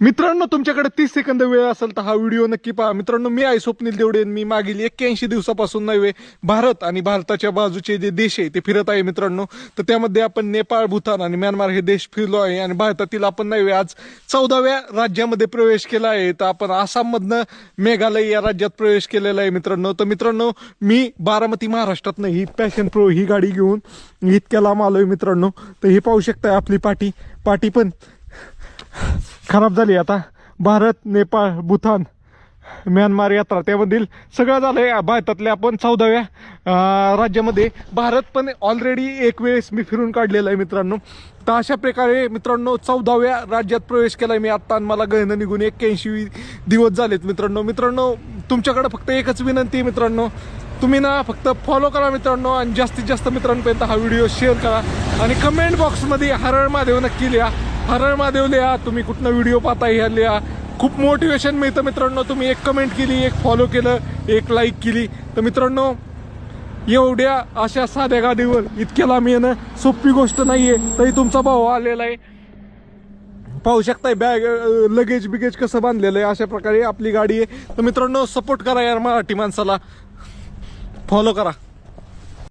मित्रांनो, तुमच्याकडे 30 सेकंद वेळ असेल तर हा व्हिडिओ नक्की पहा. मित्रांनो, मी आहे स्वप्नील देवडे. मी मागील 81 दिवसापासून नव्हे भारत आणि भारताच्या बाजूचे जे देश आहे ते फिरत आहे मित्रांनो. तर त्यामध्ये आपण नेपाळ, भूतान आणि म्यानमार हे देश फिरलो आहे आणि भारतातील आपण नव्हे आज 14व्या राज्यामध्ये प्रवेश केला आहे. तर आपण आसाममधनं मेघालय या राज्यात प्रवेश केलेला आहे मित्रांनो. तर मित्रांनो, मी बारामती महाराष्ट्रातनं ही पॅशन प्रो ही गाडी घेऊन इतक्या लांब आलोय मित्रांनो. तर हे पाहू शकताय आपली पाटी पण खराब झाली. आता भारत, नेपाळ, भूतान, म्यानमार यात्रा त्यामधील सगळं झालंय. भारतातल्या आपण 14व्या राज्यामध्ये भारत पण ऑलरेडी एक वेळेस मी फिरून काढलेला आहे मित्रांनो. तर अशा प्रकारे मित्रांनो 14व्या राज्यात प्रवेश केलाय मी आता. मला गहन निघून 81 दिवस झालेत मित्रांनो. तुमच्याकडे फक्त एकच विनंती आहे मित्रांनो, तुम्ही ना फक्त फॉलो करा मित्रांनो आणि जास्तीत जास्त मित्रांपर्यंत हा व्हिडिओ शेअर करा आणि कमेंट बॉक्समध्ये हर हर महादेव नक्की लिहा. हर हर महादेव लिहा. तुम्ही कुठनं व्हिडिओ पाहताय ह्या लिहा. खूप मोटिवेशन मिळतं मित्रांनो. तुम्ही एक कमेंट केली, एक फॉलो केलं, एक लाईक केली तर मित्रांनो एवढ्या अशा साध्या गाडीवर इतक्या लांब येणं सोपी गोष्ट नाहीये. तरी तुमचा भाऊ आलेला आहे, पाहू शकताय बॅग लगेज बिगेज कसं बांधलेलं आहे. अशा प्रकारे आपली गाडी आहे. तर मित्रांनो सपोर्ट करा यार, मराठी माणसाला फॉलो करा.